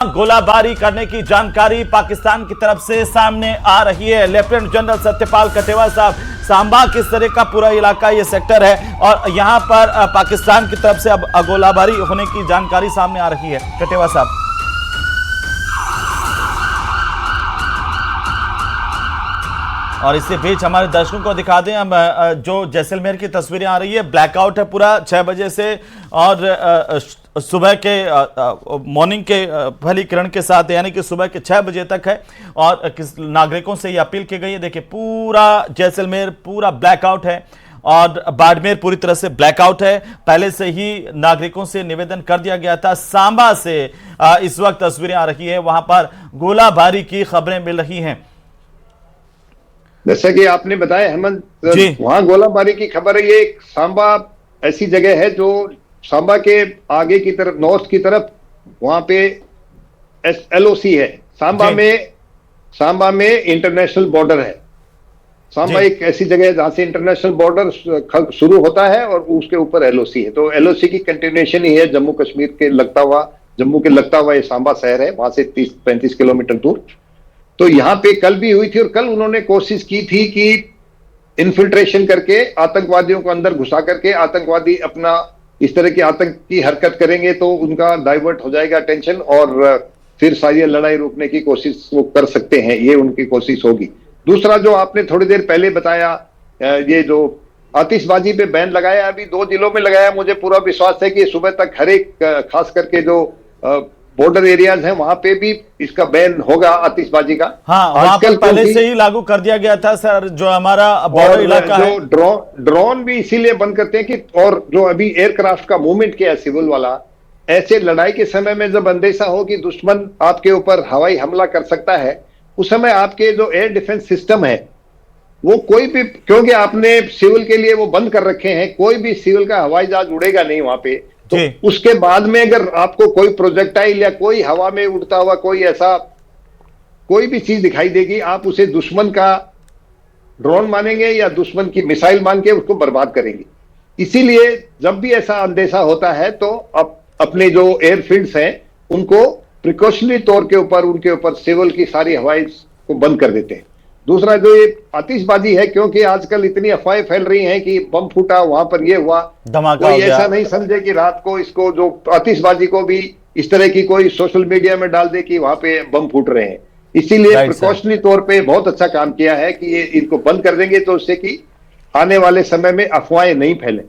गोलाबारी करने की जानकारी पाकिस्तान की तरफ से सामने आ रही है। लेफ्टिनेंट जनरल सत्यपाल कठेवा साहब, सांबा किस तरह का पूरा इलाका ये सेक्टर है और यहां पर पाकिस्तान की तरफ से अब गोलाबारी होने की जानकारी सामने आ रही है। कठेवा साहब, और इसी बीच हमारे दर्शकों को दिखा दें हम जो जैसलमेर की तस्वीरें आ रही है। ब्लैकआउट है पूरा 6 बजे से और सुबह के मॉर्निंग के पहली किरण के साथ, यानी कि सुबह के 6 बजे तक है। और नागरिकों से ये अपील की गई है, देखिए पूरा जैसलमेर पूरा ब्लैकआउट है और बाड़मेर पूरी तरह से ब्लैकआउट है। पहले से ही नागरिकों से निवेदन कर दिया गया था। सांबा से इस वक्त तस्वीरें आ रही है, वहां पर गोलाबारी की खबरें मिल रही हैं। जैसा कि आपने बताया हेमंत, वहां गोलाबारी की खबर है। ये सांबा ऐसी जगह है जो सांबा के आगे की तरफ, नॉर्थ की तरफ, वहां पे LOC है। सांबा में इंटरनेशनल बॉर्डर है। सांबा एक ऐसी जगह है जहां से इंटरनेशनल बॉर्डर शुरू होता है और उसके ऊपर LOC है। तो LOC की कंटिन्यूएशन ही है जम्मू कश्मीर के लगता हुआ ये सांबा शहर है, वहां से 30-35 किलोमीटर दूर। तो यहां पे कल भी हुई थी और कल उन्होंने कोशिश की थी कि इन्फिल्ट्रेशन करके आतंकवादियों को अंदर घुसा करके आतंकवादी अपना इस तरह की आतंक की हरकत करेंगे तो उनका डाइवर्ट हो जाएगा टेंशन और फिर सारी लड़ाई रोकने की कोशिश वो कर सकते हैं। ये उनकी कोशिश होगी। दूसरा, जो आपने थोड़ी देर पहले बताया, ये जो आतिशबाजी पे बैन लगाया, अभी 2 जिलों में लगाया। मुझे पूरा विश्वास है कि सुबह तक हर एक, खास करके जो बॉर्डर एरियाज हैं वहां पे भी इसका बैन होगा आतिशबाजी का। हाँ, वहां पर पहले से ही लागू कर दिया गया था सर, जो हमारा बॉर्डर इलाका है। ड्रोन भी इसीलिए बंद करते हैं कि, और जो अभी एयरक्राफ्ट का मूवमेंट किया सिविल वाला, ऐसे लड़ाई के समय में जब अंदेशा हो कि दुश्मन आपके ऊपर हवाई हमला कर सकता है, उस समय आपके जो एयर डिफेंस सिस्टम है वो कोई भी, क्योंकि आपने सिविल के लिए वो बंद कर रखे हैं, कोई भी सिविल का हवाई जहाज उड़ेगा नहीं वहां पे। तो उसके बाद में अगर आपको कोई प्रोजेक्टाइल या कोई हवा में उड़ता हुआ कोई ऐसा कोई भी चीज दिखाई देगी, आप उसे दुश्मन का ड्रोन मानेंगे या दुश्मन की मिसाइल मान के उसको बर्बाद करेंगे। इसीलिए जब भी ऐसा अंदेशा होता है तो अपने जो एयरफील्ड्स हैं उनको प्रिकॉशनरी तौर के ऊपर उनके ऊपर सिविल की सारी हवाई को बंद कर देते हैं। दूसरा, जो ये आतिशबाजी है, क्योंकि आजकल इतनी अफवाहें फैल रही हैं कि बम फूटा, वहां पर ये हुआ, कोई ऐसा नहीं समझे कि रात को इसको जो आतिशबाजी को भी इस तरह की कोई सोशल मीडिया में डाल दे कि वहां पे बम फूट रहे हैं। इसीलिए प्रिकॉशनरी तौर पे बहुत अच्छा काम किया है कि ये इनको बंद कर देंगे तो उससे कि आने वाले समय में अफवाहें नहीं फैले।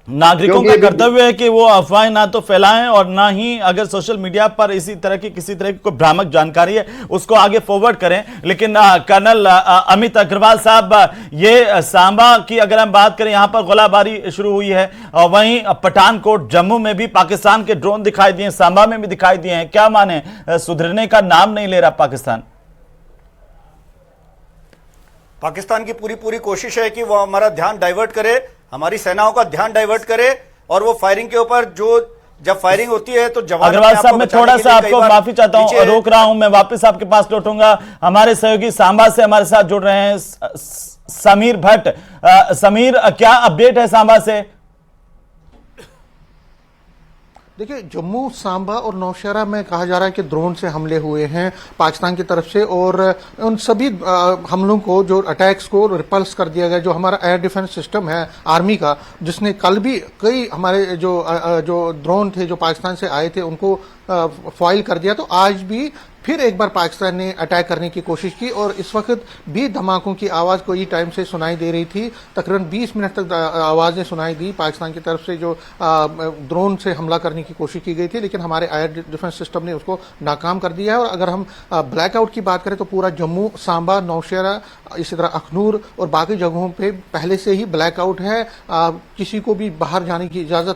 नागरिकों का कर्तव्य है कि वो अफवाहें ना तो फैलाएं और ना ही अगर सोशल मीडिया पर इसी तरह की किसी तरह की कोई भ्रामक जानकारी है उसको आगे फॉरवर्ड करें। लेकिन कर्नल अमित अग्रवाल साहब, ये सांबा की अगर हम बात करें, यहां पर गोलाबारी शुरू हुई है और वहीं पठानकोट जम्मू में भी पाकिस्तान के ड्रोन दिखाई दिए, सांबा में भी दिखाई दिए हैं। क्या माने, सुधरने का नाम नहीं ले रहा पाकिस्तान की पूरी कोशिश है कि वो हमारा ध्यान डाइवर्ट करे, हमारी सेनाओं का ध्यान डाइवर्ट करे और वो फायरिंग के ऊपर, जो जब फायरिंग होती है तो जवान। अग्रवाल साहब, मैं थोड़ा सा आपको माफी चाहता हूं, रोक रहा हूं, मैं वापस आपके पास लौटूंगा। हमारे सहयोगी सांबा से हमारे साथ जुड़ रहे हैं समीर भट्ट। समीर, क्या अपडेट है सांबा से? देखिए, जम्मू, सांबा और नौशहरा में कहा जा रहा है कि ड्रोन से हमले हुए हैं पाकिस्तान की तरफ से और उन सभी हमलों को, जो अटैक्स को रिपल्स कर दिया गया। जो हमारा एयर डिफेंस सिस्टम है आर्मी का, जिसने कल भी कई हमारे जो ड्रोन थे जो पाकिस्तान से आए थे उनको फॉइल कर दिया। तो आज भी फिर एक बार पाकिस्तान ने अटैक करने की कोशिश की और इस वक्त भी धमाकों की आवाज़ कोई टाइम से सुनाई दे रही थी। तकरीबन 20 मिनट तक आवाज़ें सुनाई दी पाकिस्तान की तरफ से, जो ड्रोन से हमला करने की कोशिश की गई थी, लेकिन हमारे एयर डिफेंस सिस्टम ने उसको नाकाम कर दिया है। और अगर हम ब्लैकआउट की बात करें तो पूरा जम्मू, सांबा, नौशहरा, इसी तरह अखनूर और बाकी जगहों पर पहले से ही ब्लैकआउट है। किसी को भी बाहर जाने की इजाज़त